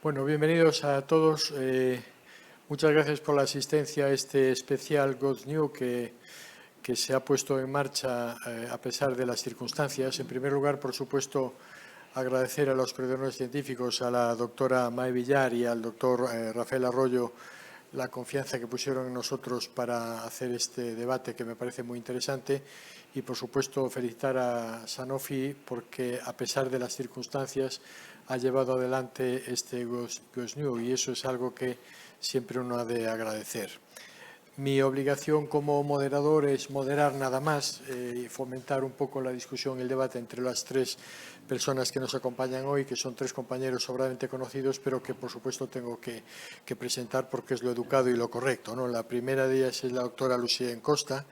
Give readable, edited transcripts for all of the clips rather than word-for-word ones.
Bueno, bienvenidos a todos. Muchas gracias por la asistencia a este especial God's New que se ha puesto en marcha a pesar de las circunstancias. En primer lugar, por supuesto, agradecer a los coordinadores científicos, a la doctora Mae Villar y al doctor Rafael Arroyo, la confianza que pusieron en nosotros para hacer este debate que me parece muy interesante y, por supuesto, felicitar a Sanofi porque, a pesar de las circunstancias, ha llevado adelante este God's New y eso es algo que siempre uno ha de agradecer. Mi obligación como moderador es moderar nada más y fomentar un poco la discusión y el debate entre las tres personas que nos acompañan hoy, que son tres compañeros sobradamente conocidos, pero que por supuesto tengo que presentar porque es lo educado y lo correcto, ¿no? La primera de ellas es la doctora Lucía Encosta,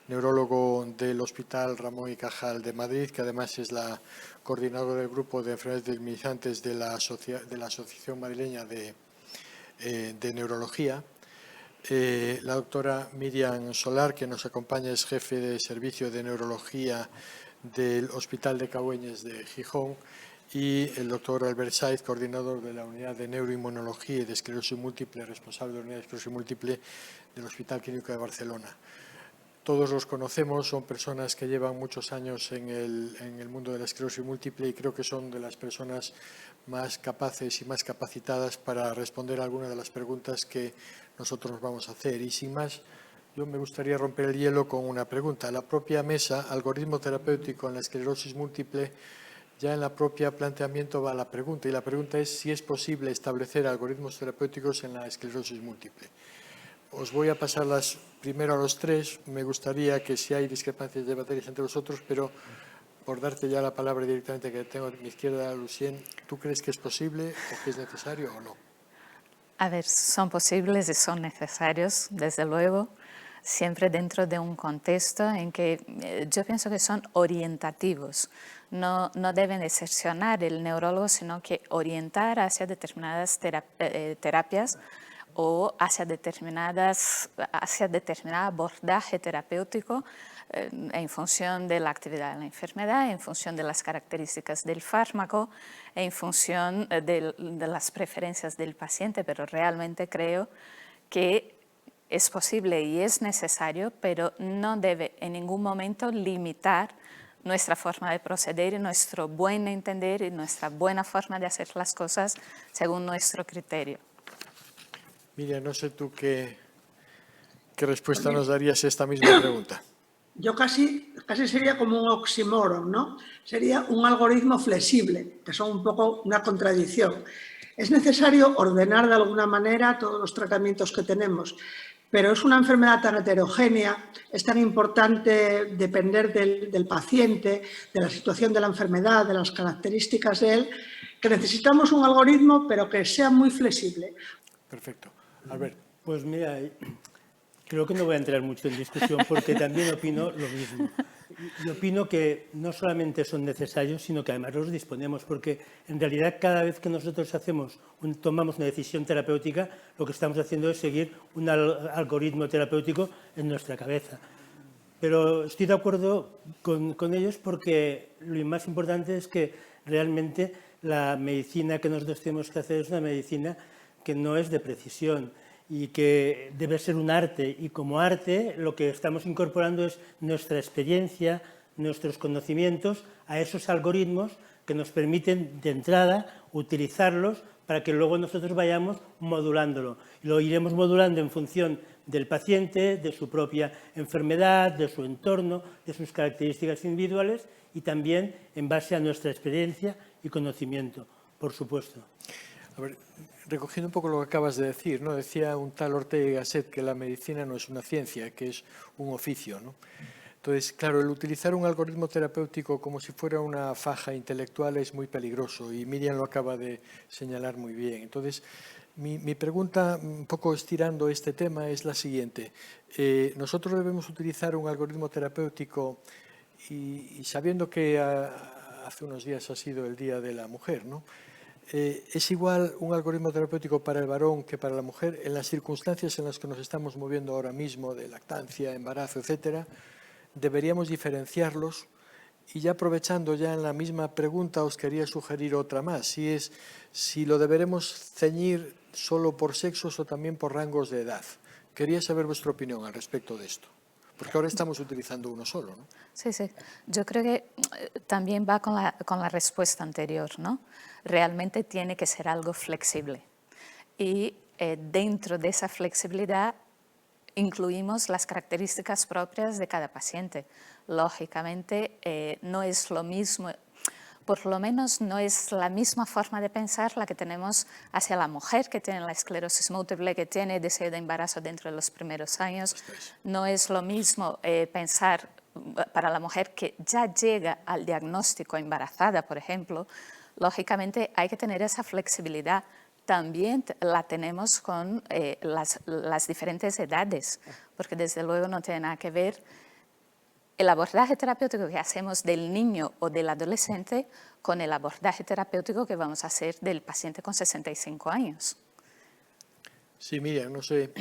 neurólogo del Hospital Ramón y Cajal de Madrid, que además es la coordinadora del grupo de enfermedades desminimizantes de la Asociación Madrileña de Neurología. La doctora Miriam Solar, que nos acompaña, es jefe de servicio de neurología del Hospital de Cahueñes de Gijón, y el doctor Albert Saiz, coordinador de la unidad de neuroinmunología y de esclerosis múltiple, responsable de la unidad de esclerosis múltiple del Hospital Clínico de Barcelona. Todos los conocemos, son personas que llevan muchos años en el mundo de la esclerosis múltiple y creo que son de las personas más capaces y más capacitadas para responder a algunas de las preguntas que nosotros nos vamos a hacer. Y sin más, yo me gustaría romper el hielo con una pregunta. La propia mesa, algoritmo terapéutico en la esclerosis múltiple, ya en la propia planteamiento va la pregunta, y la pregunta es si es posible establecer algoritmos terapéuticos en la esclerosis múltiple. Os voy a pasarlas primero a los tres. Me gustaría que, si hay discrepancias, debateréis entre vosotros, pero por darte ya la palabra directamente, que tengo a mi izquierda, Lucien, ¿tú crees que es posible o que es necesario o no? A ver, son posibles y son necesarios, desde luego, siempre dentro de un contexto en que yo pienso que son orientativos. No deben excepcionar el neurólogo, sino que orientar hacia determinadas terapias o hacia determinado abordaje terapéutico en función de la actividad de la enfermedad, en función de las características del fármaco, en función de las preferencias del paciente, pero realmente creo que es posible y es necesario, pero no debe en ningún momento limitar nuestra forma de proceder y nuestro buen entender y nuestra buena forma de hacer las cosas según nuestro criterio. Miriam, no sé tú qué respuesta nos darías a esta misma pregunta. Yo casi sería como un oxímoron, ¿no? Sería un algoritmo flexible, que son un poco una contradicción. Es necesario ordenar de alguna manera todos los tratamientos que tenemos, pero es una enfermedad tan heterogénea, es tan importante depender del paciente, de la situación de la enfermedad, de las características de él, que necesitamos un algoritmo, pero que sea muy flexible. Perfecto. Albert. Pues mira, creo que no voy a entrar mucho en discusión porque también opino lo mismo. Yo opino que no solamente son necesarios, sino que además los disponemos, porque en realidad cada vez que nosotros tomamos una decisión terapéutica, lo que estamos haciendo es seguir un algoritmo terapéutico en nuestra cabeza. Pero estoy de acuerdo con ellos porque lo más importante es que realmente la medicina que nosotros tenemos que hacer es una medicina que no es de precisión y que debe ser un arte, y como arte lo que estamos incorporando es nuestra experiencia, nuestros conocimientos a esos algoritmos que nos permiten de entrada utilizarlos para que luego nosotros vayamos modulándolo. Lo iremos modulando en función del paciente, de su propia enfermedad, de su entorno, de sus características individuales y también en base a nuestra experiencia y conocimiento, por supuesto. A ver, recogiendo un poco lo que acabas de decir, ¿no? Decía un tal Ortega y Gasset que la medicina no es una ciencia, que es un oficio, ¿no? Entonces, claro, el utilizar un algoritmo terapéutico como si fuera una faja intelectual es muy peligroso y Miriam lo acaba de señalar muy bien. Entonces, mi pregunta, un poco estirando este tema, es la siguiente. Nosotros debemos utilizar un algoritmo terapéutico y sabiendo que hace unos días ha sido el Día de la Mujer, ¿no? ¿Es igual un algoritmo terapéutico para el varón que para la mujer? En las circunstancias en las que nos estamos moviendo ahora mismo, de lactancia, embarazo, etcétera, ¿deberíamos diferenciarlos? Y ya aprovechando ya en la misma pregunta, os quería sugerir otra más, si lo deberemos ceñir solo por sexos o también por rangos de edad. Quería saber vuestra opinión al respecto de esto, porque ahora estamos utilizando uno solo, ¿no? Sí, sí. Yo creo que también va con la respuesta anterior, ¿no? Realmente tiene que ser algo flexible. Y dentro de esa flexibilidad incluimos las características propias de cada paciente. Lógicamente, no es lo mismo, por lo menos no es la misma forma de pensar la que tenemos hacia la mujer que tiene la esclerosis múltiple, que tiene deseo de embarazo dentro de los primeros años. No es lo mismo pensar para la mujer que ya llega al diagnóstico embarazada, por ejemplo. Lógicamente, hay que tener esa flexibilidad. También la tenemos con las diferentes edades, porque desde luego no tiene nada que ver el abordaje terapéutico que hacemos del niño o del adolescente con el abordaje terapéutico que vamos a hacer del paciente con 65 años. Sí, Miriam, no sé.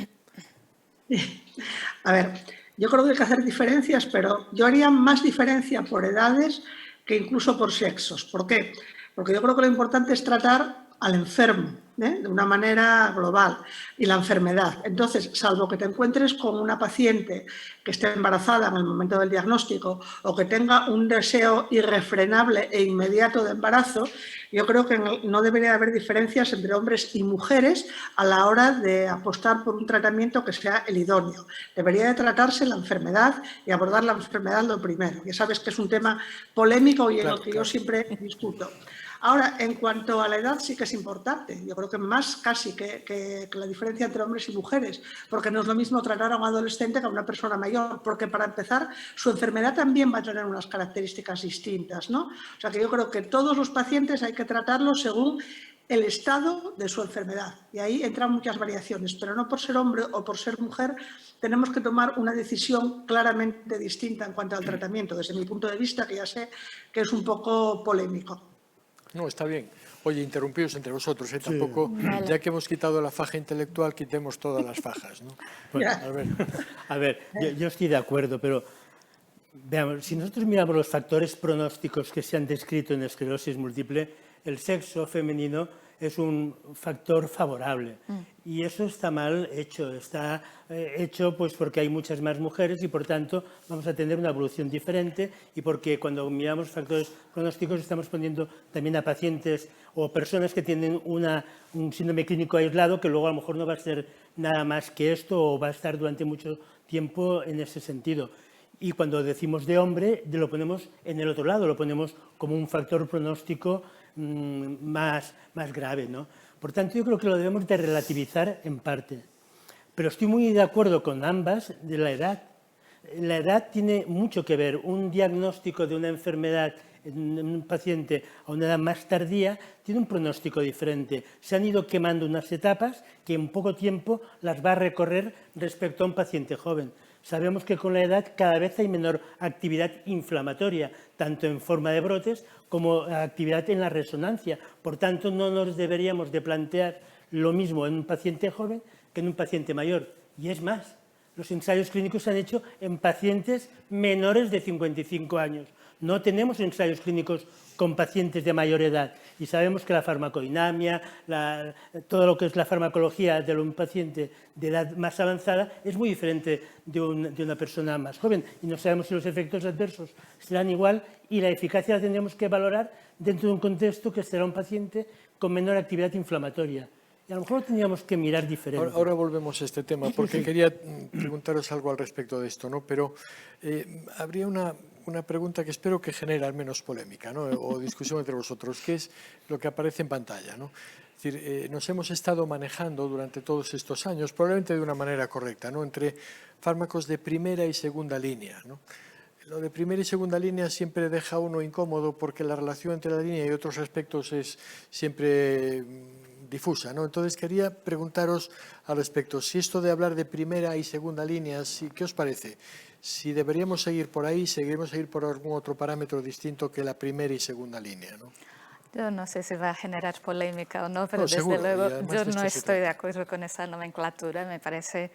A ver, yo creo que hay que hacer diferencias, pero yo haría más diferencia por edades que incluso por sexos. ¿Por qué? Porque yo creo que lo importante es tratar al enfermo, de una manera global, y la enfermedad. Entonces, salvo que te encuentres con una paciente que esté embarazada en el momento del diagnóstico o que tenga un deseo irrefrenable e inmediato de embarazo, yo creo que no debería haber diferencias entre hombres y mujeres a la hora de apostar por un tratamiento que sea el idóneo. Debería de tratarse la enfermedad y abordar la enfermedad lo primero. Ya sabes que es un tema polémico y en el que yo siempre discuto. Ahora, en cuanto a la edad, sí que es importante. Yo creo que más casi que la diferencia entre hombres y mujeres, porque no es lo mismo tratar a un adolescente que a una persona mayor, porque para empezar, su enfermedad también va a tener unas características distintas, ¿no? O sea que yo creo que todos los pacientes hay que tratarlos según el estado de su enfermedad. Y ahí entran muchas variaciones, pero no por ser hombre o por ser mujer tenemos que tomar una decisión claramente distinta en cuanto al tratamiento, desde mi punto de vista, que ya sé que es un poco polémico. No, está bien. Oye, interrumpidos entre vosotros, tampoco, ya que hemos quitado la faja intelectual, quitemos todas las fajas, ¿no? Bueno, a ver, yo estoy de acuerdo, pero veamos, si nosotros miramos los factores pronósticos que se han descrito en esclerosis múltiple, el sexo femenino es un factor favorable. Y eso está mal hecho, está hecho pues porque hay muchas más mujeres y por tanto vamos a tener una evolución diferente y porque cuando miramos factores pronósticos estamos poniendo también a pacientes o personas que tienen un síndrome clínico aislado que luego a lo mejor no va a ser nada más que esto o va a estar durante mucho tiempo en ese sentido. Y cuando decimos de hombre, lo ponemos en el otro lado, lo ponemos como un factor pronóstico más grave, ¿no? Por tanto, yo creo que lo debemos de relativizar en parte. Pero estoy muy de acuerdo con ambas de la edad. La edad tiene mucho que ver. Un diagnóstico de una enfermedad en un paciente a una edad más tardía tiene un pronóstico diferente. Se han ido quemando unas etapas que en poco tiempo las va a recorrer respecto a un paciente joven. Sabemos que con la edad cada vez hay menor actividad inflamatoria, tanto en forma de brotes como actividad en la resonancia. Por tanto, no nos deberíamos de plantear lo mismo en un paciente joven que en un paciente mayor. Y es más, los ensayos clínicos se han hecho en pacientes menores de 55 años. No tenemos ensayos clínicos con pacientes de mayor edad y sabemos que la farmacodinamia, todo lo que es la farmacología de un paciente de edad más avanzada es muy diferente de una persona más joven y no sabemos si los efectos adversos serán igual y la eficacia la tendremos que valorar dentro de un contexto que será un paciente con menor actividad inflamatoria. Y a lo mejor lo tendríamos que mirar diferente. Ahora volvemos a este tema, porque quería preguntaros algo al respecto de esto, ¿no? Pero habría una pregunta que espero que genere al menos polémica, ¿no? O discusión entre vosotros, que es lo que aparece en pantalla, ¿no? Es decir, nos hemos estado manejando durante todos estos años, probablemente de una manera correcta, ¿no? Entre fármacos de primera y segunda línea, ¿no? Lo de primera y segunda línea siempre deja a uno incómodo porque la relación entre la línea y otros aspectos es siempre difusa, ¿no? Entonces quería preguntaros al respecto, si esto de hablar de primera y segunda línea, ¿qué os parece? Si deberíamos seguir por ahí, seguiremos seguir por algún otro parámetro distinto que la primera y segunda línea, ¿no? Yo no sé si va a generar polémica o no, pero No, desde seguro, luego yo de no esto se estoy de acuerdo con esa nomenclatura, me parece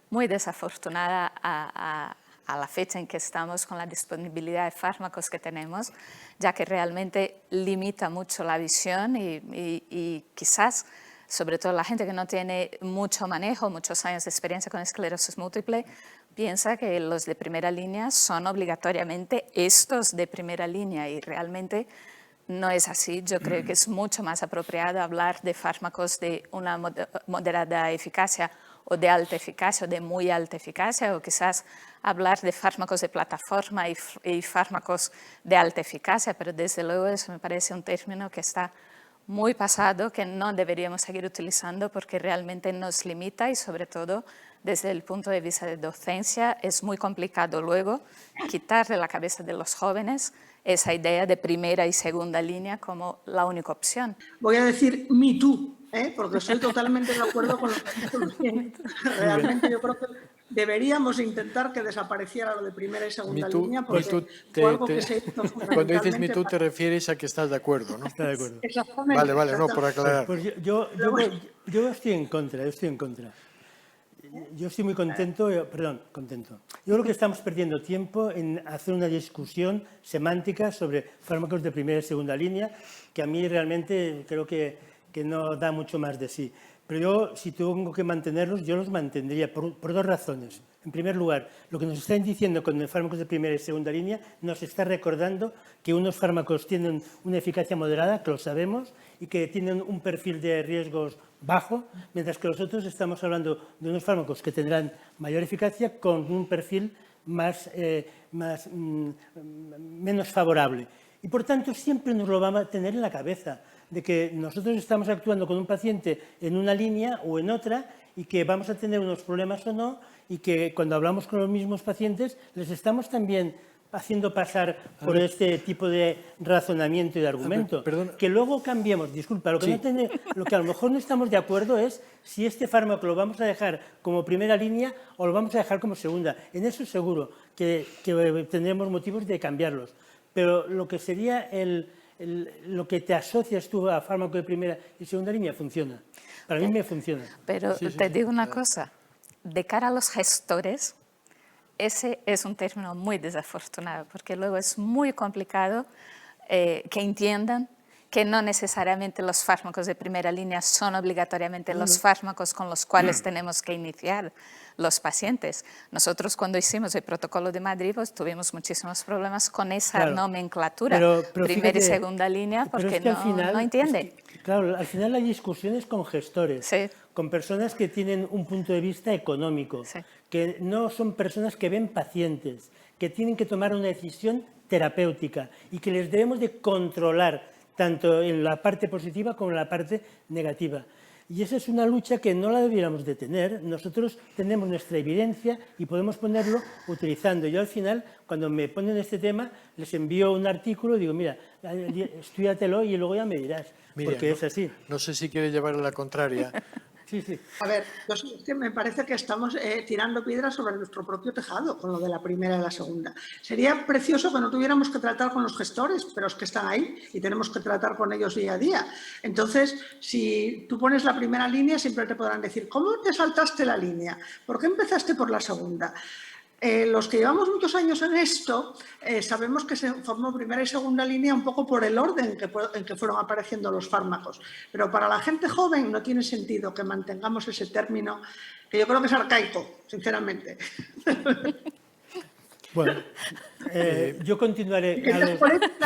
muy desafortunada a la fecha en que estamos con la disponibilidad de fármacos que tenemos, ya que realmente limita mucho la visión y quizás, sobre todo la gente que no tiene mucho manejo, muchos años de experiencia con esclerosis múltiple, piensa que los de primera línea son obligatoriamente estos de primera línea y realmente no es así. Yo creo que es mucho más apropiado hablar de fármacos de una moderada eficacia o de alta eficacia o de muy alta eficacia, o quizás hablar de fármacos de plataforma y fármacos de alta eficacia, pero desde luego eso me parece un término que está muy pasado, que no deberíamos seguir utilizando porque realmente nos limita y sobre todo desde el punto de vista de docencia es muy complicado luego quitar de la cabeza de los jóvenes esa idea de primera y segunda línea como la única opción. Voy a decir me too, porque estoy totalmente de acuerdo con lo que dice Lucía. Realmente yo creo que deberíamos intentar que desapareciera lo de primera y segunda línea, porque fue algo que se hizo fundamentalmente. Cuando dices me too te refieres a que estás de acuerdo, ¿no? Está de acuerdo. Exactamente. Vale, no, por aclarar. Pues yo estoy en contra, Yo estoy muy contento. Yo creo que estamos perdiendo tiempo en hacer una discusión semántica sobre fármacos de primera y segunda línea, que a mí realmente creo que no da mucho más de sí. Pero yo, si tengo que mantenerlos, yo los mantendría por dos razones. En primer lugar, lo que nos están diciendo con los fármacos de primera y segunda línea nos está recordando que unos fármacos tienen una eficacia moderada, que lo sabemos, y que tienen un perfil de riesgos bajo, mientras que los otros estamos hablando de unos fármacos que tendrán mayor eficacia con un perfil menos favorable. Y, por tanto, siempre nos lo vamos a tener en la cabeza, de que nosotros estamos actuando con un paciente en una línea o en otra y que vamos a tener unos problemas o no, y que cuando hablamos con los mismos pacientes les estamos también haciendo pasar por este tipo de razonamiento y de argumento. Que luego cambiemos, disculpa, lo que a lo mejor no estamos de acuerdo es si este fármaco lo vamos a dejar como primera línea o lo vamos a dejar como segunda. En eso seguro que tendremos motivos de cambiarlos. Pero lo que sería lo que te asocias tú a fármaco de primera y segunda línea funciona. Para mí me funciona. Pero te digo una cosa, de cara a los gestores, ese es un término muy desafortunado, porque luego es muy complicado que entiendan que no necesariamente los fármacos de primera línea son obligatoriamente los fármacos con los cuales tenemos que iniciar los pacientes. Nosotros cuando hicimos el protocolo de Madrid pues, tuvimos muchísimos problemas con esa nomenclatura, pero primera fíjate, y segunda línea, porque al final, no entiende. Claro, al final la discusión es con gestores, Sí. con personas que tienen un punto de vista económico, Sí. que no son personas que ven pacientes, que tienen que tomar una decisión terapéutica y que les debemos de controlar tanto en la parte positiva como en la parte negativa. Y esa es una lucha que no la debiéramos de tener. Nosotros tenemos nuestra evidencia y podemos ponerlo utilizando. Yo al final, cuando me ponen este tema, les envío un artículo y digo, mira, estudiatelo y luego ya me dirás, Miriam, porque es así. No sé si quiere llevar a la contraria. Sí, sí. A ver, es que me parece que estamos tirando piedras sobre nuestro propio tejado con lo de la primera y la segunda. Sería precioso que no tuviéramos que tratar con los gestores, pero es que están ahí y tenemos que tratar con ellos día a día. Entonces, si tú pones la primera línea, siempre te podrán decir, ¿cómo te saltaste la línea? ¿Por qué empezaste por la segunda? Los que llevamos muchos años en esto sabemos que se formó primera y segunda línea un poco por el orden en que fueron apareciendo los fármacos. Pero para la gente joven no tiene sentido que mantengamos ese término, que yo creo que es arcaico, sinceramente. Bueno, yo continuaré.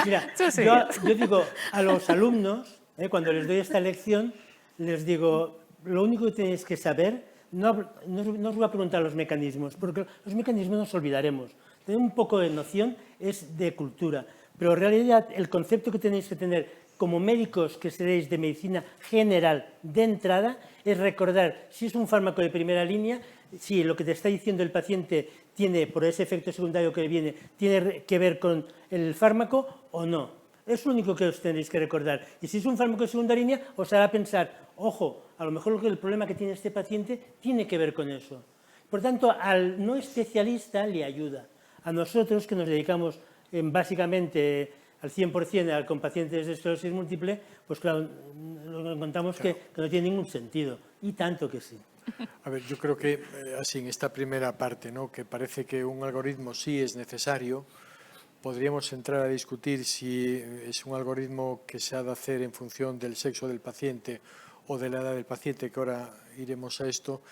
Mira, Sí. yo digo a los alumnos, cuando les doy esta lección, les digo, lo único que tenéis que saber, no os voy a preguntar los mecanismos, porque los mecanismos nos olvidaremos. Tener un poco de noción es de cultura, pero en realidad el concepto que tenéis que tener como médicos que seréis de medicina general de entrada es recordar si es un fármaco de primera línea, si lo que te está diciendo el paciente tiene, por ese efecto secundario que viene, tiene que ver con el fármaco o no. Es lo único que os tendréis que recordar. Y si es un fármaco de segunda línea, os hará pensar, ojo, a lo mejor el problema que tiene este paciente tiene que ver con eso. Por tanto, al no especialista le ayuda. A nosotros, que nos dedicamos básicamente al 100% con pacientes de esclerosis múltiple, pues claro, nos encontramos que no tiene ningún sentido. Y tanto que sí. A ver, yo creo que así en esta primera parte, ¿no? Que parece que un algoritmo sí es necesario, podríamos entrar a discutir si es un algoritmo que se ha de hacer en función del sexo del paciente o de la edad del paciente, que ahora iremos a esto.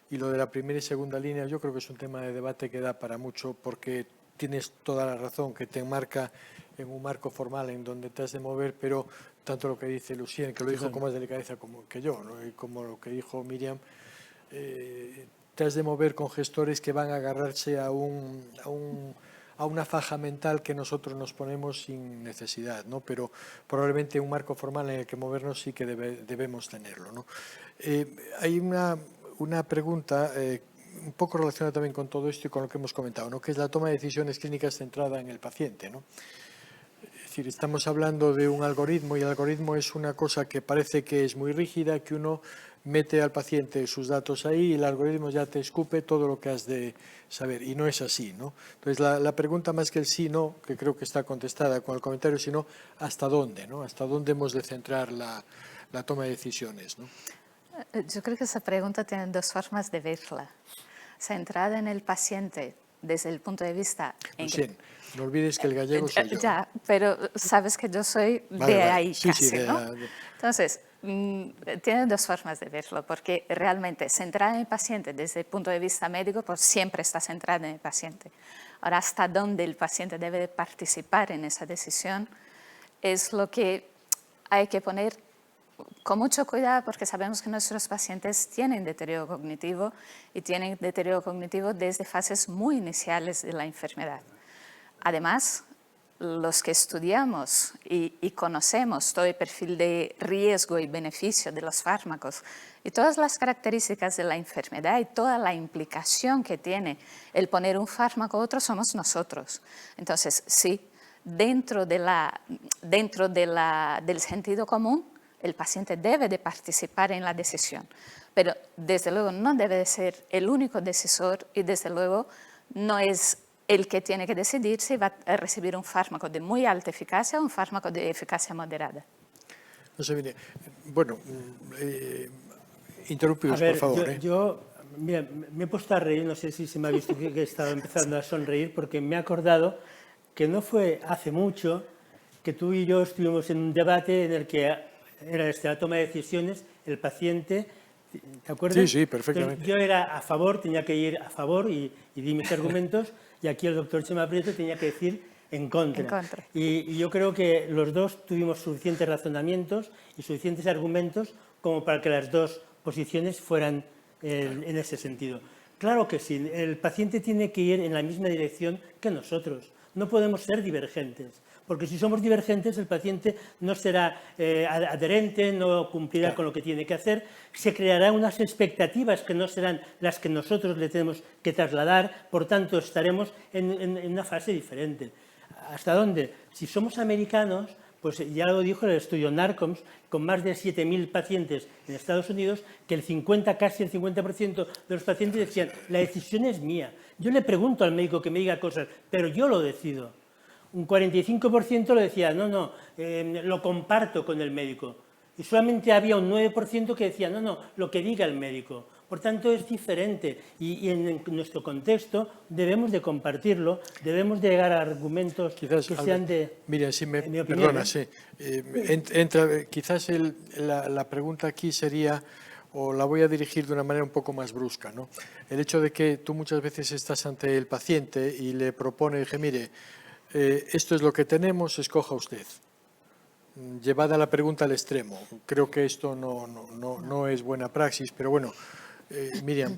Y lo de la primera y segunda línea yo creo que es un tema de debate que da para mucho, porque tienes toda la razón, que te enmarca en un marco formal en donde te has de mover, pero tanto lo que dice Lucien, que lo dijo con más delicadeza como que yo, ¿no? Y como lo que dijo Miriam, te has de mover con gestores que van a agarrarse a una faja mental que nosotros nos ponemos sin necesidad, ¿no? Pero probablemente un marco formal en el que movernos sí que debemos tenerlo, ¿no? Hay una pregunta un poco relacionada también con todo esto y con lo que hemos comentado, ¿no? Que es la toma de decisiones clínicas centrada en el paciente, ¿no? Es decir, estamos hablando de un algoritmo y el algoritmo es una cosa que parece que es muy rígida, que uno mete al paciente sus datos ahí y el algoritmo ya te escupe todo lo que has de saber, y no es así, ¿no? Entonces, la pregunta más que el sí, no, que creo que está contestada con el comentario, sino hasta dónde, ¿no? Hasta dónde hemos de centrar la toma de decisiones, ¿no? Yo creo que esa pregunta tiene dos formas de verla. Centrada en el paciente desde el punto de vista... Lucien, no olvides que el gallego soy yo. Ya, pero sabes que yo soy de ahí casi, ¿no? Entonces, tiene dos formas de verlo, porque realmente centrada en el paciente desde el punto de vista médico, pues siempre está centrada en el paciente. Ahora, hasta dónde el paciente debe participar en esa decisión es lo que hay que poner con mucho cuidado, porque sabemos que nuestros pacientes tienen deterioro cognitivo y tienen deterioro cognitivo desde fases muy iniciales de la enfermedad. Además, los que estudiamos y conocemos todo el perfil de riesgo y beneficio de los fármacos y todas las características de la enfermedad y toda la implicación que tiene el poner un fármaco a otro somos nosotros. Entonces, sí, dentro del sentido común, el paciente debe de participar en la decisión, pero desde luego no debe de ser el único decisor y desde luego no es el que tiene que decidir si va a recibir un fármaco de muy alta eficacia o un fármaco de eficacia moderada. No sé, mire, bueno, interrumpidos, por favor. Mira, me he puesto a reír, no sé si se me ha visto que he estado empezando a sonreír, porque me he acordado que no fue hace mucho que tú y yo estuvimos en un debate en el que era la toma de decisiones, el paciente, ¿te acuerdas? Sí, sí, perfectamente. Entonces, yo era a favor, tenía que ir a favor y di mis argumentos, y aquí el doctor Chema Prieto tenía que decir en contra. En contra. Y yo creo que los dos tuvimos suficientes razonamientos y suficientes argumentos como para que las dos posiciones fueran en ese sentido. Claro que sí, el paciente tiene que ir en la misma dirección que nosotros. No podemos ser divergentes, porque si somos divergentes el paciente no será adherente, no cumplirá con lo que tiene que hacer, se crearán unas expectativas que no serán las que nosotros le tenemos que trasladar, por tanto estaremos en una fase diferente. ¿Hasta dónde? Si somos americanos, pues ya lo dijo el estudio NARCOMS, con más de 7.000 pacientes en Estados Unidos, que casi el 50% de los pacientes decían, la decisión es mía. Yo le pregunto al médico que me diga cosas, pero yo lo decido. Un 45% lo decía, no, lo comparto con el médico. Y solamente había un 9% que decía, no, lo que diga el médico. Por tanto, es diferente y en nuestro contexto debemos de compartirlo, debemos de llegar a argumentos quizás, que sean de... Mira, si me mi opinión, perdona, sí. Quizás la pregunta aquí sería, o la voy a dirigir de una manera un poco más brusca, ¿no? El hecho de que tú muchas veces estás ante el paciente y le propone, dije, mire, esto es lo que tenemos, escoja usted. Llevada la pregunta al extremo. Creo que esto no es buena praxis, pero bueno, Miriam,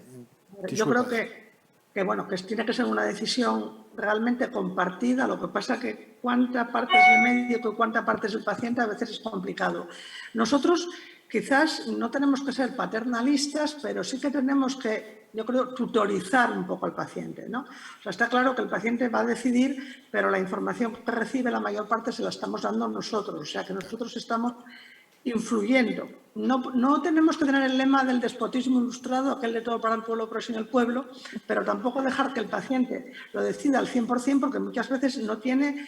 disculpa. Yo creo que tiene que ser una decisión realmente compartida. Lo que pasa que cuánta parte es el médico y cuánta parte es el paciente a veces es complicado. Nosotros quizás no tenemos que ser paternalistas, pero sí que tenemos que, yo creo, tutorizar un poco al paciente, ¿no? O sea, está claro que el paciente va a decidir, pero la información que recibe la mayor parte se la estamos dando nosotros. O sea, que nosotros estamos influyendo. No tenemos que tener el lema del despotismo ilustrado, aquel de todo para el pueblo, pero sin el pueblo, pero tampoco dejar que el paciente lo decida al 100%, porque muchas veces no tiene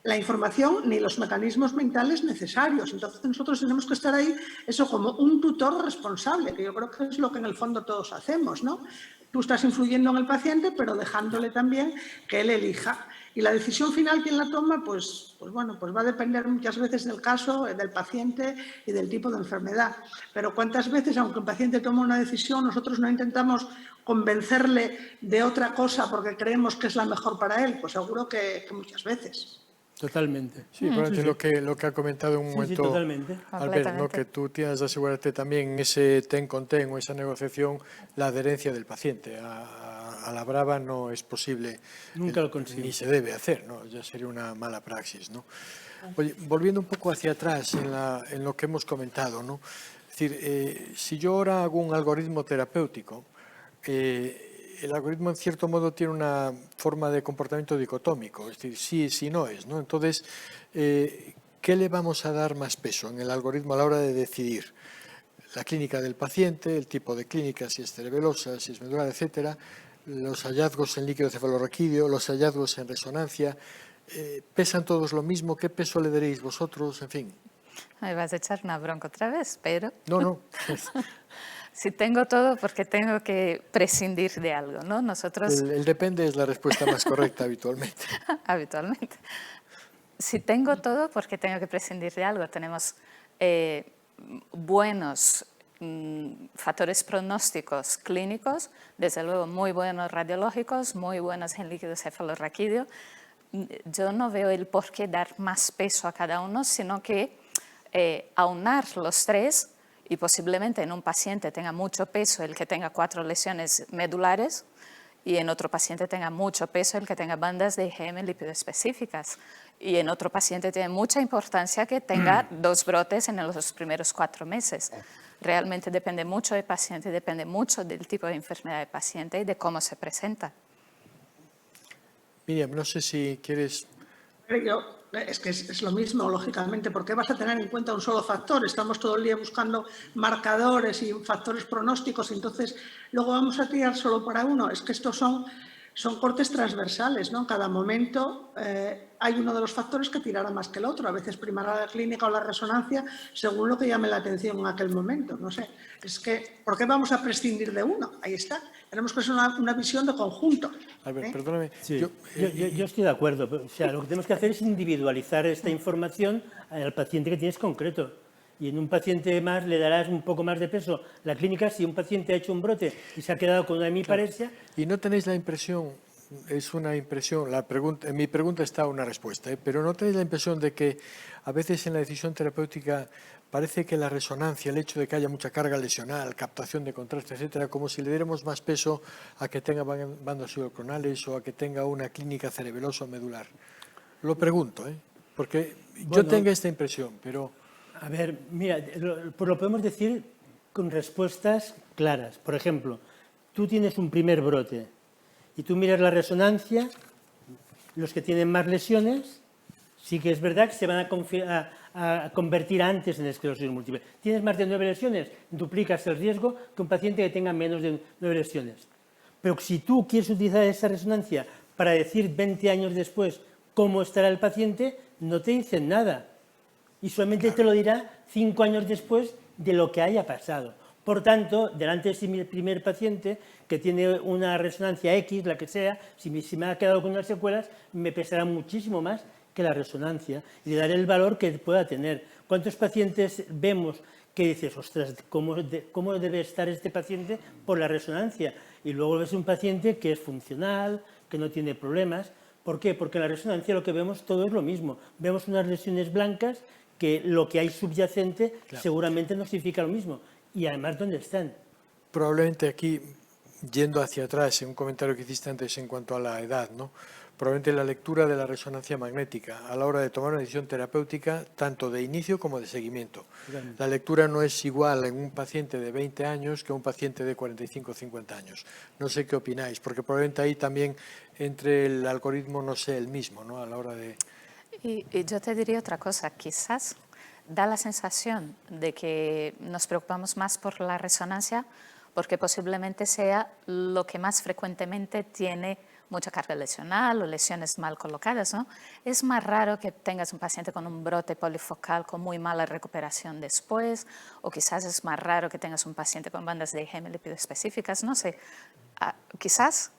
la información ni los mecanismos mentales necesarios. Entonces nosotros tenemos que estar ahí, eso como un tutor responsable, que yo creo que es lo que en el fondo todos hacemos, ¿no? Tú estás influyendo en el paciente, pero dejándole también que él elija. Y la decisión final, ¿quién la toma? Pues va a depender muchas veces del caso, del paciente y del tipo de enfermedad. Pero ¿cuántas veces, aunque el paciente toma una decisión, nosotros no intentamos convencerle de otra cosa porque creemos que es la mejor para él? Pues seguro que muchas veces. Totalmente. Sí, probablemente lo que ha comentado en un momento totalmente. Albert, ¿no? Que tú tienes que asegurarte también en ese ten con ten o esa negociación la adherencia del paciente. A la brava no es posible, Nunca lo consigo. ni se debe hacer, ¿no? Ya sería una mala praxis, ¿no? Oye, volviendo un poco hacia atrás en lo que hemos comentado, ¿no? Es decir, si yo ahora hago un algoritmo terapéutico, el algoritmo en cierto modo tiene una forma de comportamiento dicotómico, es decir, sí, sí, no es, ¿no? Entonces, ¿qué le vamos a dar más peso en el algoritmo a la hora de decidir? La clínica del paciente, el tipo de clínica, si es cerebelosa, si es medular, etcétera, los hallazgos en líquido cefalorraquídeo, los hallazgos en resonancia, ¿pesan todos lo mismo? ¿Qué peso le daréis vosotros? En fin. Me vas a echar una bronca otra vez, pero... No. Si tengo todo, porque tengo que prescindir de algo, ¿no? Nosotros... El depende es la respuesta más correcta habitualmente. Habitualmente. Si tengo todo, porque tengo que prescindir de algo. Tenemos buenos factores pronósticos clínicos, desde luego muy buenos radiológicos, muy buenos en líquido cefalorraquídeo. Yo no veo el por qué dar más peso a cada uno, sino que aunar los tres, y posiblemente en un paciente tenga mucho peso el que tenga 4 lesiones medulares y en otro paciente tenga mucho peso el que tenga bandas de IgM lipidoespecíficas y en otro paciente tiene mucha importancia que tenga 2 brotes en los primeros 4 meses. Realmente depende mucho del paciente, depende mucho del tipo de enfermedad del paciente y de cómo se presenta. Miriam, no sé si quieres... Es que es lo mismo, lógicamente. ¿Por qué vas a tener en cuenta un solo factor? Estamos todo el día buscando marcadores y factores pronósticos, y entonces luego vamos a tirar solo para uno. Es que estos son cortes transversales, ¿no? En cada momento hay uno de los factores que tirará más que el otro. A veces primará la clínica o la resonancia según lo que llame la atención en aquel momento. No sé, es que ¿por qué vamos a prescindir de uno? Ahí está. Tenemos que hacer una visión de conjunto. Albert, perdóname. Sí, yo estoy de acuerdo. O sea, lo que tenemos que hacer es individualizar esta información al paciente que tienes concreto. Y en un paciente más le darás un poco más de peso. La clínica, si un paciente ha hecho un brote y se ha quedado con una hemiparesia... Y no tenéis la impresión, es una impresión, en mi pregunta está una respuesta, pero no tenéis la impresión de que a veces en la decisión terapéutica parece que la resonancia, el hecho de que haya mucha carga lesional, captación de contraste, etcétera, como si le diéramos más peso a que tenga bandas subacronales o a que tenga una clínica cerebelosa o medular. Lo pregunto, porque yo tengo esta impresión, pero... A ver, mira, pues lo podemos decir con respuestas claras. Por ejemplo, tú tienes un primer brote y tú miras la resonancia, los que tienen más lesiones, sí que es verdad que se van a convertir antes en esclerosis múltiple. Tienes más de 9 lesiones, duplicas el riesgo que un paciente que tenga menos de 9 lesiones. Pero si tú quieres utilizar esa resonancia para decir 20 años después cómo estará el paciente, no te dicen nada. Y solamente te lo dirá 5 años después de lo que haya pasado. Por tanto, delante de ese primer paciente que tiene una resonancia X, la que sea, si me ha quedado con unas secuelas, me pesará muchísimo más que la resonancia y le daré el valor que pueda tener. ¿Cuántos pacientes vemos que dices, ostras, ¿cómo debe estar este paciente por la resonancia? Y luego ves un paciente que es funcional, que no tiene problemas. ¿Por qué? Porque en la resonancia lo que vemos todo es lo mismo. Vemos unas lesiones blancas que lo que hay subyacente seguramente no significa lo mismo. Y además, ¿dónde están? Probablemente aquí, yendo hacia atrás, en un comentario que hiciste antes en cuanto a la edad, ¿no? Probablemente la lectura de la resonancia magnética a la hora de tomar una decisión terapéutica, tanto de inicio como de seguimiento. La lectura no es igual en un paciente de 20 años que un paciente de 45 o 50 años. No sé qué opináis, porque probablemente ahí también entre el algoritmo no sea el mismo, ¿no? A la hora de... Y yo te diría otra cosa, quizás da la sensación de que nos preocupamos más por la resonancia porque posiblemente sea lo que más frecuentemente tiene mucha carga lesional o lesiones mal colocadas, ¿no? Es más raro que tengas un paciente con un brote polifocal con muy mala recuperación después, o quizás es más raro que tengas un paciente con bandas de IgM lipidoespecíficas, no sé. Quizás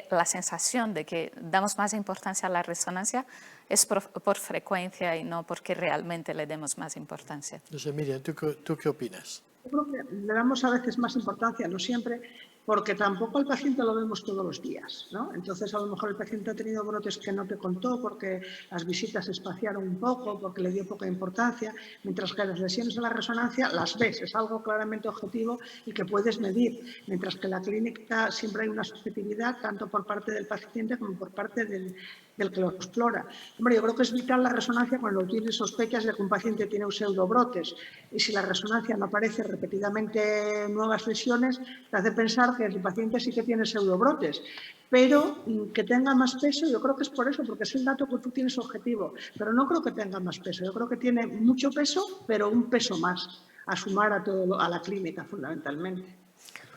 la sensación de que damos más importancia a la resonancia es por frecuencia y no porque realmente le demos más importancia. No sé, Miriam, ¿tú qué opinas? Yo creo que le damos a veces más importancia, no siempre, porque tampoco al paciente lo vemos todos los días, ¿no? Entonces, a lo mejor el paciente ha tenido brotes que no te contó porque las visitas se espaciaron un poco, porque le dio poca importancia, mientras que las lesiones de la resonancia las ves, es algo claramente objetivo y que puedes medir, mientras que en la clínica siempre hay una subjetividad tanto por parte del paciente como por parte del que lo explora. Hombre, yo creo que es vital la resonancia cuando tienes sospechas de que un paciente tiene pseudobrotes, y si la resonancia no aparece repetidamente nuevas lesiones, te hace pensar que el paciente sí que tiene pseudobrotes, pero que tenga más peso, yo creo que es por eso, porque es el dato que tú tienes objetivo, pero no creo que tenga más peso, yo creo que tiene mucho peso, pero un peso más a sumar a la clínica fundamentalmente.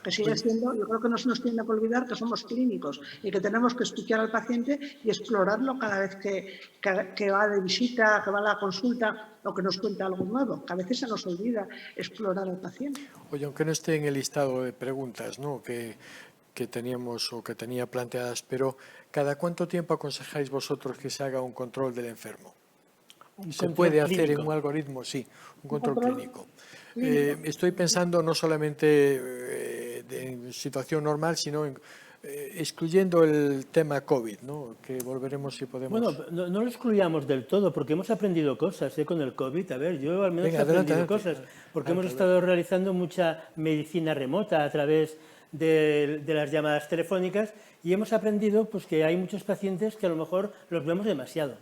Que sigue siendo, yo creo que no se nos tiene que olvidar que somos clínicos y que tenemos que escuchar al paciente y explorarlo cada vez que va de visita, que va a la consulta o que nos cuenta algo nuevo, que a veces se nos olvida explorar al paciente. Oye, aunque no esté en el listado de preguntas, ¿no?, que teníamos o que tenía planteadas, pero ¿cada cuánto tiempo aconsejáis vosotros que se haga un control del enfermo? ¿Se puede hacer en un algoritmo? Sí, un control clínico. Estoy pensando no solamente en situación normal, sino excluyendo el tema COVID, ¿no?, que volveremos si podemos. Bueno, no lo excluyamos del todo, porque hemos aprendido cosas con el COVID. A ver, yo al menos he Venga, aprendido cosas, porque hemos estado realizando mucha medicina remota a través de las llamadas telefónicas y hemos aprendido pues, que hay muchos pacientes que a lo mejor los vemos demasiado.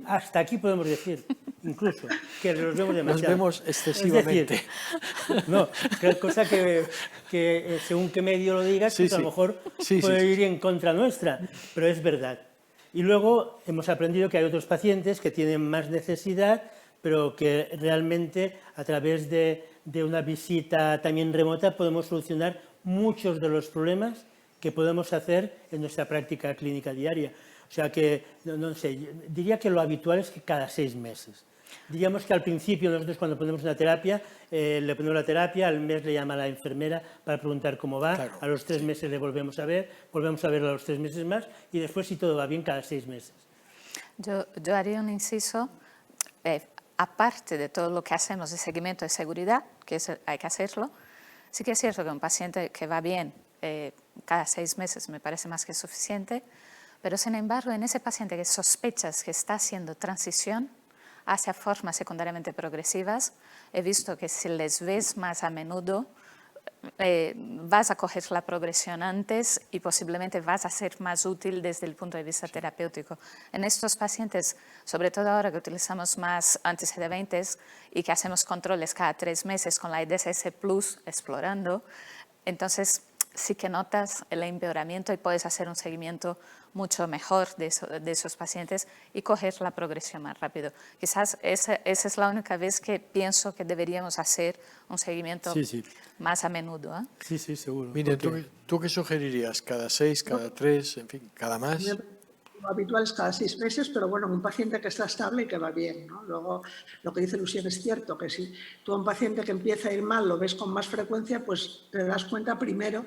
Hasta aquí podemos decir, incluso, que los vemos demasiado. Los vemos excesivamente. Es decir, no, cosa que según qué medio lo digas, pues a lo mejor puede ir en contra nuestra, pero es verdad. Y luego hemos aprendido que hay otros pacientes que tienen más necesidad, pero que realmente a través de una visita también remota podemos solucionar muchos de los problemas que podemos hacer en nuestra práctica clínica diaria. O sea que, no sé, diría que lo habitual es que cada 6 meses. Diríamos que al principio nosotros cuando ponemos una terapia, le ponemos la terapia, al mes le llama a la enfermera para preguntar cómo va, claro, a los 3 meses le volvemos a verlo a los 3 meses más y después, si todo va bien, cada 6 meses. Yo haría un inciso, aparte de todo lo que hacemos de seguimiento de seguridad, que hay que hacerlo, sí que es cierto que un paciente que va bien cada 6 meses me parece más que suficiente, pero sin embargo en ese paciente que sospechas que está haciendo transición hacia formas secundariamente progresivas, he visto que si les ves más a menudo, vas a coger la progresión antes y posiblemente vas a ser más útil desde el punto de vista terapéutico. En estos pacientes, sobre todo ahora que utilizamos más anti-CD20 y que hacemos controles cada 3 meses con la IDSS Plus explorando, entonces sí que notas el empeoramiento y puedes hacer un seguimiento mucho mejor de esos pacientes y coger la progresión más rápido. Quizás esa es la única vez que pienso que deberíamos hacer un seguimiento más a menudo. Sí, seguro. Mire, ¿tú qué sugerirías? ¿Cada 6, cada 3, en fin, cada más? Lo habitual es cada 6 meses, pero bueno, un paciente que está estable y que va bien, ¿no? Luego, lo que dice Lucien es cierto, que si tú a un paciente que empieza a ir mal lo ves con más frecuencia, pues te das cuenta primero,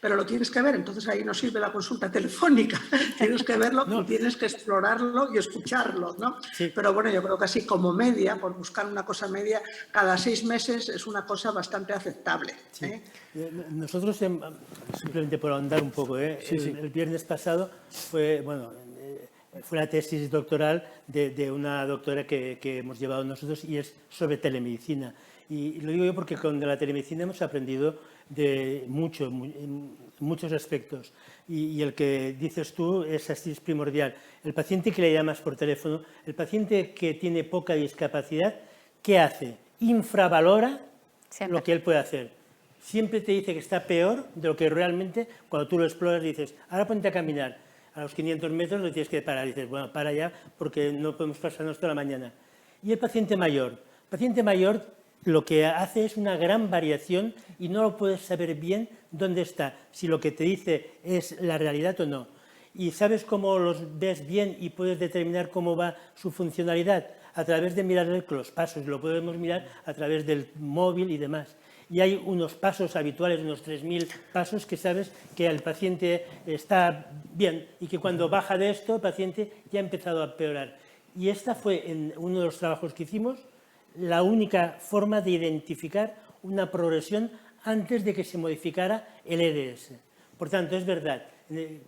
pero lo tienes que ver, entonces ahí no sirve la consulta telefónica, tienes que verlo y tienes que explorarlo y escucharlo, ¿no? Sí. Pero bueno, yo creo que así como media, por buscar una cosa media, cada 6 meses es una cosa bastante aceptable. Sí. Nosotros, simplemente por ahondar un poco, el viernes pasado fue la tesis doctoral de una doctora que hemos llevado nosotros y es sobre telemedicina. Y lo digo yo porque con la telemedicina hemos aprendido de muchos aspectos. Y el que dices tú es así, es primordial. El paciente que le llamas por teléfono, el paciente que tiene poca discapacidad, ¿qué hace? Infravalora lo que él puede hacer. Siempre te dice que está peor de lo que realmente, cuando tú lo exploras, dices, ahora ponte a caminar. A los 500 metros lo tienes que parar. Y dices, bueno, para ya porque no podemos pasarnos toda la mañana. Y el paciente mayor. El paciente mayor lo que hace es una gran variación y no lo puedes saber bien dónde está, si lo que te dice es la realidad o no. ¿Y sabes cómo los ves bien y puedes determinar cómo va su funcionalidad? A través de mirar los pasos, lo podemos mirar a través del móvil y demás. Y hay unos pasos habituales, unos 3.000 pasos que sabes que el paciente está bien y que cuando baja de esto el paciente ya ha empezado a empeorar. Y esta fue, en uno de los trabajos que hicimos, la única forma de identificar una progresión antes de que se modificara el EDS. Por tanto, es verdad,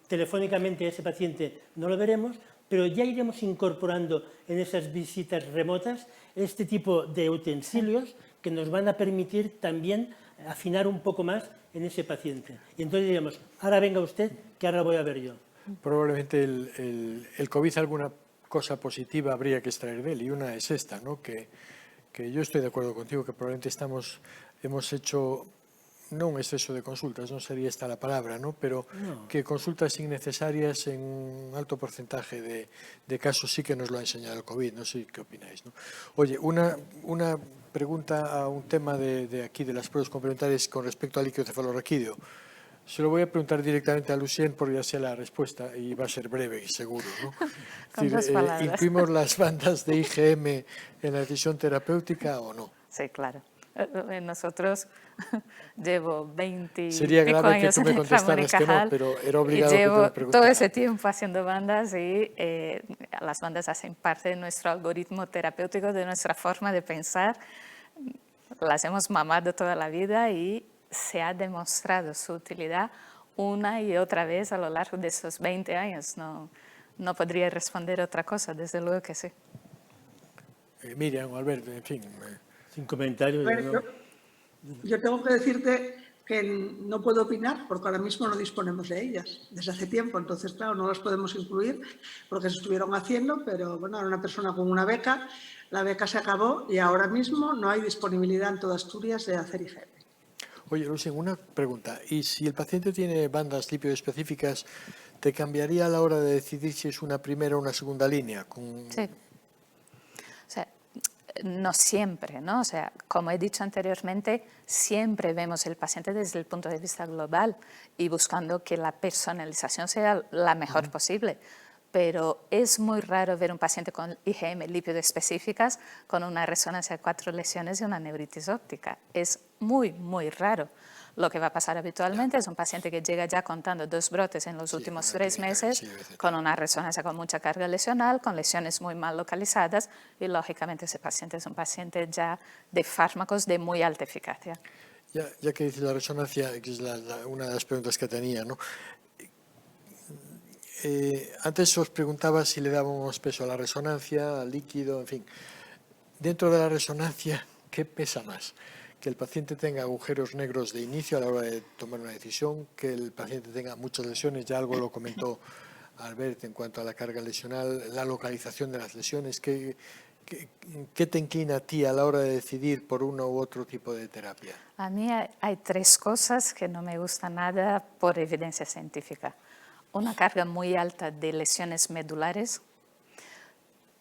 telefónicamente a ese paciente no lo veremos, pero ya iremos incorporando en esas visitas remotas este tipo de utensilios que nos van a permitir también afinar un poco más en ese paciente. Y entonces diremos, ahora venga usted, que ahora voy a ver yo. Probablemente el COVID alguna cosa positiva habría que extraer de él, y una es esta, ¿no? Que yo estoy de acuerdo contigo, que probablemente hemos hecho, no un exceso de consultas, no sería esta la palabra, ¿no? Pero que consultas innecesarias en un alto porcentaje de casos sí que nos lo ha enseñado el COVID, no sé qué opináis, ¿no? Oye, una pregunta a un tema de aquí, de las pruebas complementarias con respecto al líquido cefalorraquídeo. Se lo voy a preguntar directamente a Lucien porque ya sé la respuesta y va a ser breve y seguro, ¿no? Con dos palabras. ¿Incluimos las bandas de IgM en la decisión terapéutica o no? Sí, claro. Nosotros llevo 20 Sería y pico grave que años tú me en Ramón y contestaras que no, Cajal, pero era obligado y que tú me llevo preguntaras. todo ese tiempo haciendo bandas y las bandas hacen parte de nuestro algoritmo terapéutico, de nuestra forma de pensar. Las hemos mamado toda la vida y se ha demostrado su utilidad una y otra vez a lo largo de esos 20 años. No podría responder otra cosa, desde luego que sí. Miriam, Alberto, en fin. Sin comentarios. A ver, No. yo tengo que decirte que no puedo opinar porque ahora mismo no disponemos de ellas desde hace tiempo, entonces claro, no las podemos incluir porque se estuvieron haciendo, pero bueno, era una persona con una beca, la beca se acabó y ahora mismo no hay disponibilidad en toda Asturias de hacer IgM. Oye, Lucien, una pregunta. ¿Y si el paciente tiene bandas lipidoespecíficas, te cambiaría a la hora de decidir si es una primera o una segunda línea? Sí. O sea, no siempre, ¿no? O sea, como he dicho anteriormente, siempre vemos el paciente desde el punto de vista global y buscando que la personalización sea la mejor posible. Pero es muy raro ver un paciente con IgM lípido-específicas con una resonancia de 4 lesiones y una neuritis óptica. Es muy, muy raro. Lo que va a pasar habitualmente es un paciente que llega ya contando 2 brotes en los últimos 3 meses, con una resonancia con mucha carga lesional, con lesiones muy mal localizadas, y lógicamente ese paciente es un paciente ya de fármacos de muy alta eficacia. Ya que dices la resonancia, que es una de las preguntas que tenía, ¿no? Antes os preguntaba si le dábamos peso a la resonancia, al líquido, en fin. Dentro de la resonancia, ¿qué pesa más? Que el paciente tenga agujeros negros de inicio a la hora de tomar una decisión, que el paciente tenga muchas lesiones, ya algo lo comentó Albert en cuanto a la carga lesional, la localización de las lesiones. ¿Qué te inclina a ti a la hora de decidir por uno u otro tipo de terapia? A mí hay 3 cosas que no me gustan nada por evidencia científica. Una carga muy alta de lesiones medulares,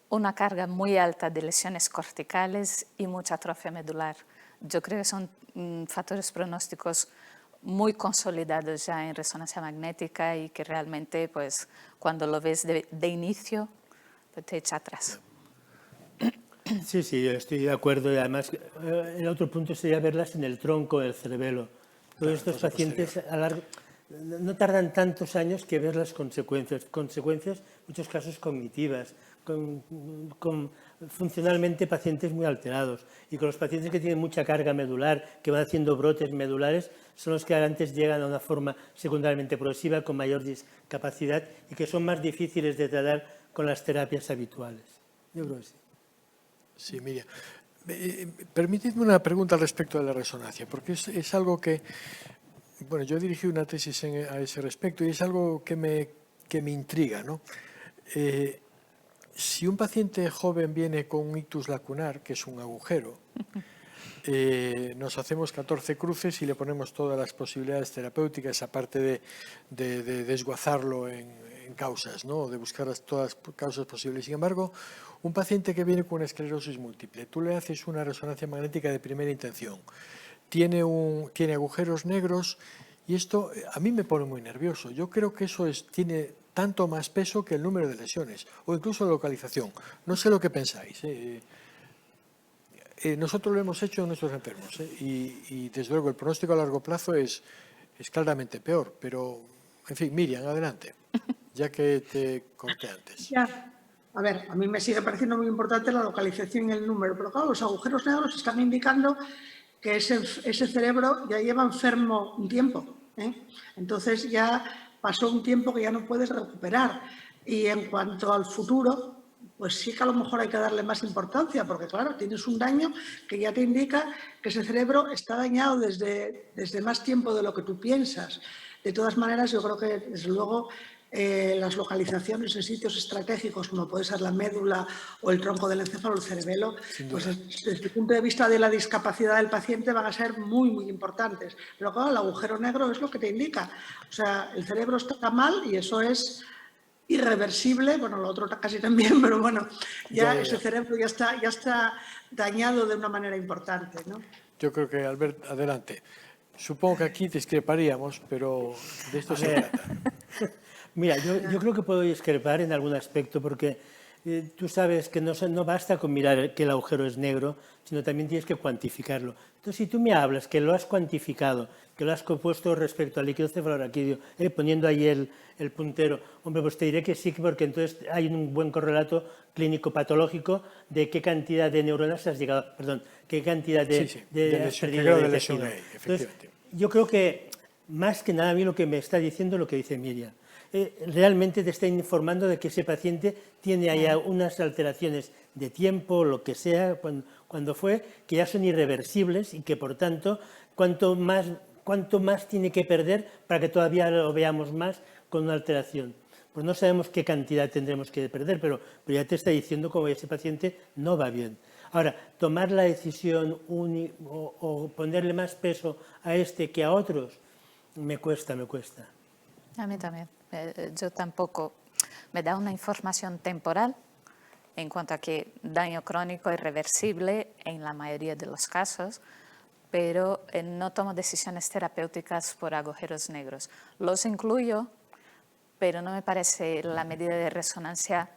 una carga muy alta de lesiones corticales y mucha atrofia medular. Yo creo que son factores pronósticos muy consolidados ya en resonancia magnética y que realmente, pues, cuando lo ves de inicio, pues te echa atrás. Sí, yo estoy de acuerdo. Y además, el otro punto sería verlas en el tronco del cerebelo. Todos estos pacientes no tardan tantos años que ver las consecuencias, en muchos casos cognitivas, con funcionalmente pacientes muy alterados. Y con los pacientes que tienen mucha carga medular, que van haciendo brotes medulares, son los que antes llegan a una forma secundariamente progresiva con mayor discapacidad y que son más difíciles de tratar con las terapias habituales. Yo creo que sí. Sí, Miriam. Permitidme una pregunta al respecto de la resonancia, porque es algo que, bueno, yo dirigí una tesis a ese respecto y es algo que me intriga, ¿no? Si un paciente joven viene con un ictus lacunar, que es un agujero, nos hacemos 14 cruces y le ponemos todas las posibilidades terapéuticas, aparte de desguazarlo en causas, ¿no? De buscar todas las causas posibles. Sin embargo, un paciente que viene con una esclerosis múltiple, tú le haces una resonancia magnética de primera intención, tiene agujeros negros y esto a mí me pone muy nervioso. Yo creo que eso tiene tanto más peso que el número de lesiones o incluso localización. No sé lo que pensáis. Nosotros lo hemos hecho en nuestros enfermos y desde luego el pronóstico a largo plazo es claramente peor. Pero, en fin, Miriam, adelante, ya que te corté antes. Ya. A ver, a mí me sigue pareciendo muy importante la localización y el número, pero claro, los agujeros negros están indicando que ese cerebro ya lleva enfermo un tiempo, ¿eh? Entonces ya pasó un tiempo que ya no puedes recuperar. Y en cuanto al futuro, pues sí que a lo mejor hay que darle más importancia, porque claro, tienes un daño que ya te indica que ese cerebro está dañado desde más tiempo de lo que tú piensas. De todas maneras, yo creo que, desde luego, las localizaciones en sitios estratégicos, como puede ser la médula o el tronco del encéfalo, el cerebelo, pues desde el punto de vista de la discapacidad del paciente van a ser muy, muy importantes. Pero claro, el agujero negro es lo que te indica. O sea, el cerebro está mal y eso es irreversible, bueno, lo otro casi también, pero bueno, ya ese cerebro ya está dañado de una manera importante, ¿no? Yo creo que, Albert, adelante. Supongo que aquí discreparíamos, pero de esto se trata. Mira, yo creo que puedo discrepar en algún aspecto porque tú sabes que no basta con mirar que el agujero es negro, sino también tienes que cuantificarlo. Entonces, si tú me hablas que lo has cuantificado, que lo has puesto respecto al líquido cefalorraquídeo, poniendo ahí el puntero, hombre, pues te diré que sí, porque entonces hay un buen correlato clínico-patológico de qué cantidad de neuronas has llegado, perdón, qué cantidad de lesión hay, efectivamente. Entonces, yo creo que, más que nada, a mí lo que me está diciendo lo que dice Miriam. Realmente te está informando de que ese paciente tiene ahí unas alteraciones de tiempo, lo que sea, cuando fue, que ya son irreversibles y que, por tanto, cuanto más tiene que perder para que todavía lo veamos más con una alteración. Pues no sabemos qué cantidad tendremos que perder, pero ya te está diciendo cómo ese paciente no va bien. Ahora, tomar la decisión o ponerle más peso a este que a otros, me cuesta. A mí también. Yo tampoco. Me da una información temporal en cuanto a que daño crónico es reversible en la mayoría de los casos, pero no tomo decisiones terapéuticas por agujeros negros. Los incluyo, pero no me parece la medida de resonancia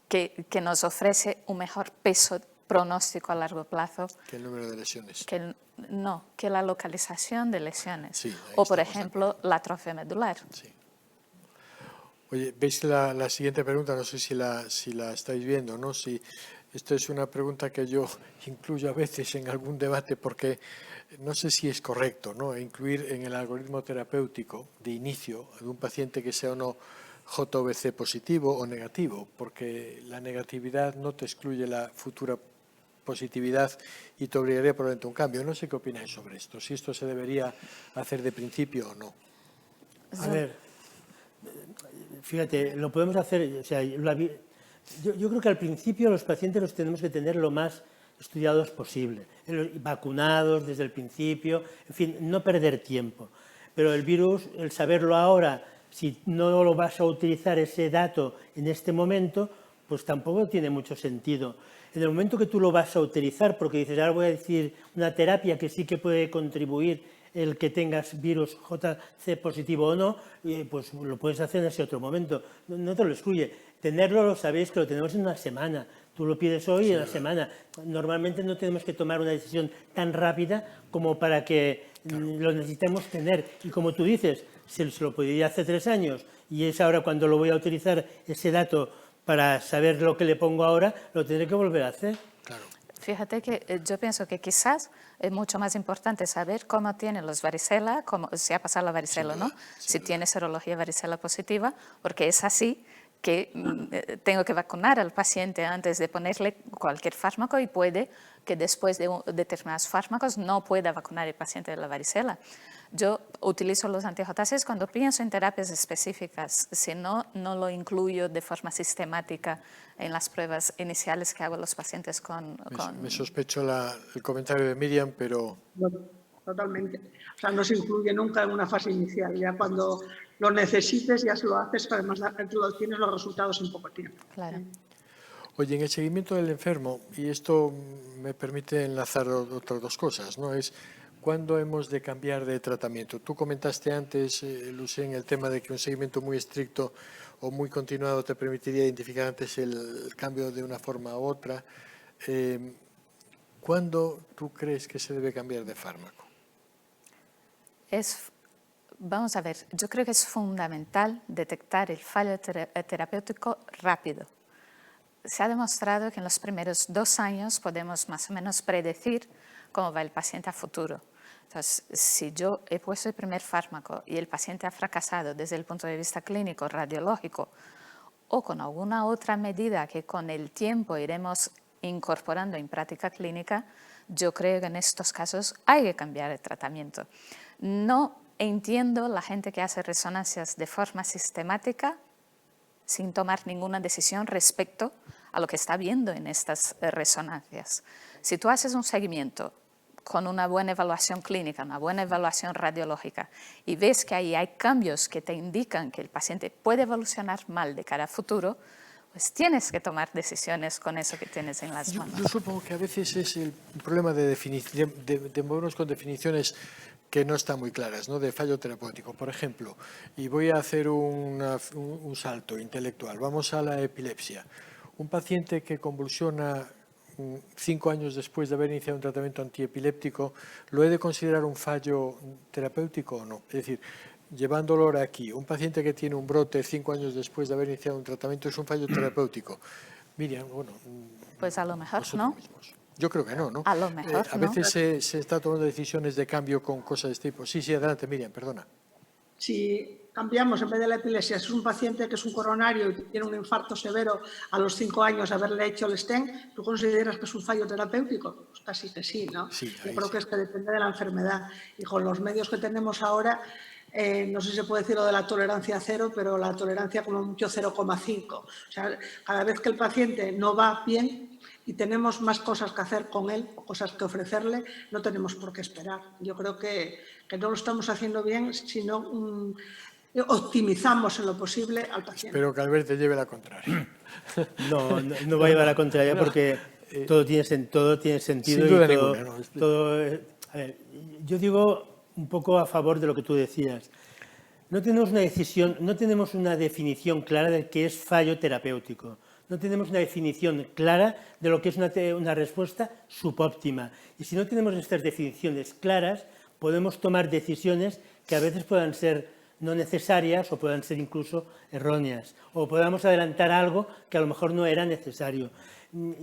que nos ofrece un mejor peso pronóstico a largo plazo. Que el número de lesiones. Que la localización de lesiones. Sí, o, por ejemplo, la atrofia medular. Sí. Oye, ¿veis la siguiente pregunta? No sé si la estáis viendo, ¿no? Si esto es una pregunta que yo incluyo a veces en algún debate porque no sé si es correcto, ¿no? Incluir en el algoritmo terapéutico de inicio a un paciente que sea o no JVC positivo o negativo, porque la negatividad no te excluye la futura positividad y te obligaría probablemente a un cambio. No sé qué opináis sobre esto, si esto se debería hacer de principio o no. A ver, fíjate, lo podemos hacer, o sea, yo creo que al principio los pacientes los tenemos que tener lo más estudiados posible, vacunados desde el principio, en fin, no perder tiempo. Pero el virus, el saberlo ahora, si no lo vas a utilizar ese dato en este momento, pues tampoco tiene mucho sentido. En el momento que tú lo vas a utilizar, porque dices, ahora voy a decir una terapia que sí que puede contribuir el que tengas virus JC positivo o no, pues lo puedes hacer en ese otro momento. No te lo excluye. Tenerlo, lo sabéis que lo tenemos en una semana. Tú lo pides hoy y en una semana. Normalmente no tenemos que tomar una decisión tan rápida como para que lo necesitemos tener. Y como tú dices, se lo podría hace 3 años y es ahora cuando lo voy a utilizar ese dato para saber lo que le pongo ahora, lo tendré que volver a hacer. Claro. Fíjate que yo pienso que quizás es mucho más importante saber cómo tienen los varicela, si ha pasado la varicela o no, si tiene serología varicela positiva, porque es así que tengo que vacunar al paciente antes de ponerle cualquier fármaco y puede que después de determinados fármacos no pueda vacunar el paciente de la varicela. Yo utilizo los anti-JCs cuando pienso en terapias específicas, si no, no lo incluyo de forma sistemática en las pruebas iniciales que hago a los pacientes con... Me sospecho el comentario de Miriam, pero... Totalmente. O sea, no se incluye nunca en una fase inicial. Ya cuando lo necesites, ya se lo haces, pero además tienes los resultados en poco tiempo. Claro. Oye, en el seguimiento del enfermo, y esto me permite enlazar otras 2 cosas, ¿no? Es ¿Cuándo hemos de cambiar de tratamiento? Tú comentaste antes, Lucien, el tema de que un seguimiento muy estricto o muy continuado te permitiría identificar antes el cambio de una forma u otra. ¿Cuándo tú crees que se debe cambiar de fármaco? Vamos a ver, yo creo que es fundamental detectar el fallo terapéutico rápido. Se ha demostrado que en los primeros 2 años podemos más o menos predecir cómo va el paciente a futuro. Entonces, si yo he puesto el primer fármaco y el paciente ha fracasado desde el punto de vista clínico, radiológico, o con alguna otra medida que con el tiempo iremos incorporando en práctica clínica, yo creo que en estos casos hay que cambiar el tratamiento. No entiendo la gente que hace resonancias de forma sistemática sin tomar ninguna decisión respecto a lo que está viendo en estas resonancias. Si tú haces un seguimiento con una buena evaluación clínica, una buena evaluación radiológica, y ves que ahí hay cambios que te indican que el paciente puede evolucionar mal de cara a futuro, pues tienes que tomar decisiones con eso que tienes en las manos. Yo supongo que a veces es el problema de movernos con definiciones que no están muy claras, ¿no? De fallo terapéutico. Por ejemplo, y voy a hacer un salto intelectual, vamos a la epilepsia. Un paciente que convulsiona 5 años después de haber iniciado un tratamiento antiepiléptico, ¿lo he de considerar un fallo terapéutico o no? Es decir, llevándolo ahora aquí, un paciente que tiene un brote 5 años después de haber iniciado un tratamiento es un fallo terapéutico. Miriam, bueno... Pues a lo mejor no. Mismos. Yo creo que no, ¿no? A lo mejor a veces se está tomando decisiones de cambio con cosas de este tipo. Sí, adelante, Miriam, perdona. Si cambiamos, en vez de la epilepsia, si es un paciente que es un coronario y que tiene un infarto severo a los 5 años de haberle hecho el stent, ¿tú consideras que es un fallo terapéutico? Pues casi que sí, ¿no? Sí, yo creo que es que depende de la enfermedad. Y con los medios que tenemos ahora, no sé si se puede decir lo de la tolerancia cero, pero la tolerancia como mucho 0,5. O sea, cada vez que el paciente no va bien y tenemos más cosas que hacer con él, cosas que ofrecerle, no tenemos por qué esperar. Yo creo que no lo estamos haciendo bien si no optimizamos en lo posible al paciente. Espero que Albert te lleve la contraria. No va a llevar la contraria porque todo tiene sentido. Sin duda y ninguna, ¿no? A ver, yo digo un poco a favor de lo que tú decías. No tenemos una definición clara de qué es fallo terapéutico. No tenemos una definición clara de lo que es una respuesta subóptima. Y si no tenemos estas definiciones claras, podemos tomar decisiones que a veces puedan ser no necesarias o puedan ser incluso erróneas. O podamos adelantar algo que a lo mejor no era necesario.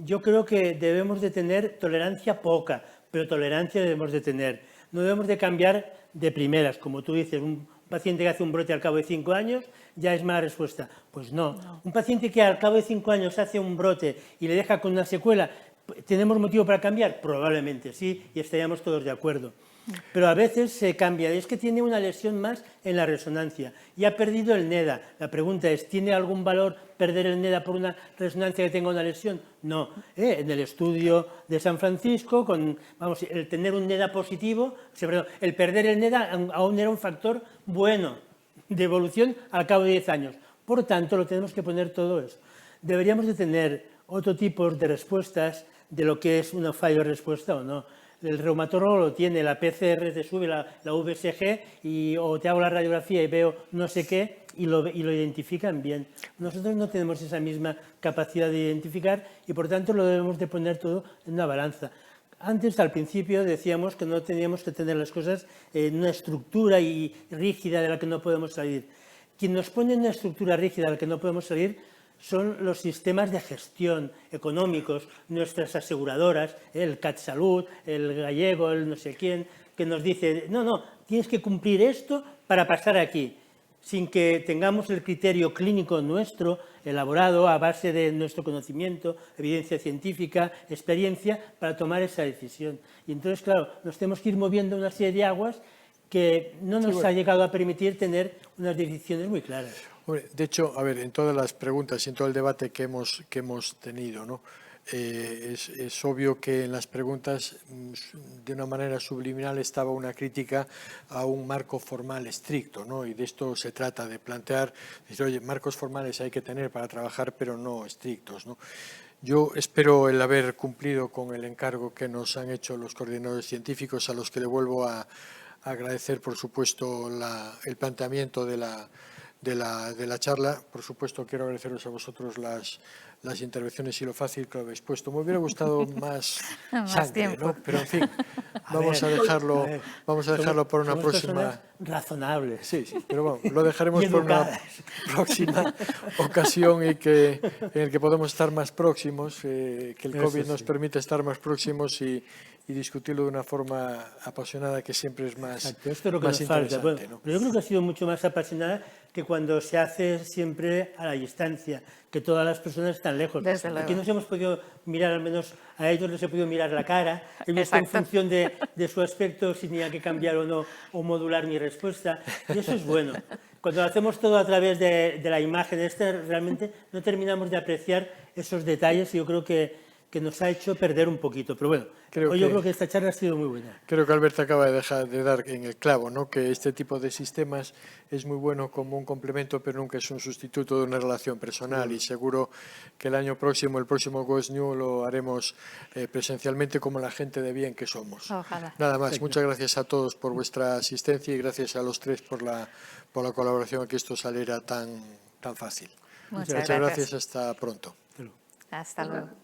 Yo creo que debemos de tener tolerancia poca, pero tolerancia debemos de tener. No debemos de cambiar de primeras, como tú dices, un paciente que hace un brote al cabo de 5 años ya es mala respuesta. Pues no. Un paciente que al cabo de 5 años hace un brote y le deja con una secuela, ¿tenemos motivo para cambiar? Probablemente sí, y estaríamos todos de acuerdo. Pero a veces se cambia, es que tiene una lesión más en la resonancia y ha perdido el NEDA. La pregunta es, ¿tiene algún valor perder el NEDA por una resonancia que tenga una lesión? No. En el estudio de San Francisco, el tener un NEDA positivo, el perder el NEDA aún era un factor bueno de evolución al cabo de 10 años. Por tanto, lo tenemos que poner todo eso. Deberíamos de tener otro tipo de respuestas de lo que es una fallo de respuesta o no. El reumatólogo lo tiene, la PCR te sube la VSG o te hago la radiografía y veo no sé qué y lo identifican bien. Nosotros no tenemos esa misma capacidad de identificar y por tanto lo debemos de poner todo en una balanza. Antes, al principio, decíamos que no teníamos que tener las cosas en una estructura rígida de la que no podemos salir. Quien nos pone en una estructura rígida de la que no podemos salir son los sistemas de gestión económicos, nuestras aseguradoras, el CatSalud, el gallego, el no sé quién, que nos dice, no, tienes que cumplir esto para pasar aquí, sin que tengamos el criterio clínico nuestro elaborado a base de nuestro conocimiento, evidencia científica, experiencia, para tomar esa decisión. Y entonces, claro, nos tenemos que ir moviendo una serie de aguas que no nos ha llegado a permitir tener unas decisiones muy claras. De hecho, a ver, en todas las preguntas y en todo el debate que hemos tenido, ¿no? Es obvio que en las preguntas, de una manera subliminal, estaba una crítica a un marco formal estricto, ¿no? Y de esto se trata, de plantear, decir, oye, marcos formales hay que tener para trabajar, pero no estrictos, ¿no? Yo espero el haber cumplido con el encargo que nos han hecho los coordinadores científicos, a los que le vuelvo a agradecer, por supuesto, el planteamiento de la charla. Por supuesto, quiero agradeceros a vosotros las intervenciones y lo fácil que lo habéis puesto. Me hubiera gustado más sangre, ¿no? Pero, en fin, vamos a dejarlo por una próxima... razonables. Sí, pero bueno, lo dejaremos por una próxima ocasión en el que podemos estar más próximos, que el COVID nos permite estar más próximos y discutirlo de una forma apasionada, que siempre es más, Exacto, esto es lo que más nos falta. interesante. Bueno, ¿no? pero yo creo que ha sido mucho más apasionada que cuando se hace siempre a la distancia, que todas las personas están lejos. Desde luego. Aquí nos hemos podido mirar, al menos a ellos les he podido mirar la cara, he visto en Exacto. función de su aspecto si tenía que cambiar o no, o modular mi respuesta, y eso es bueno. Cuando lo hacemos todo a través de la imagen realmente no terminamos de apreciar esos detalles, y yo creo que nos ha hecho perder un poquito. Pero bueno, yo creo que esta charla ha sido muy buena. Creo que Alberto acaba de dar en el clavo, ¿no? Que este tipo de sistemas es muy bueno como un complemento, pero nunca es un sustituto de una relación personal, y seguro que el próximo GoesNew lo haremos presencialmente, como la gente de bien que somos. Ojalá. Nada más, muchas gracias a todos por vuestra asistencia y gracias a los tres por la colaboración, a que esto saliera tan fácil. Muchas Muchas gracias, gracias. hasta pronto. Hasta luego.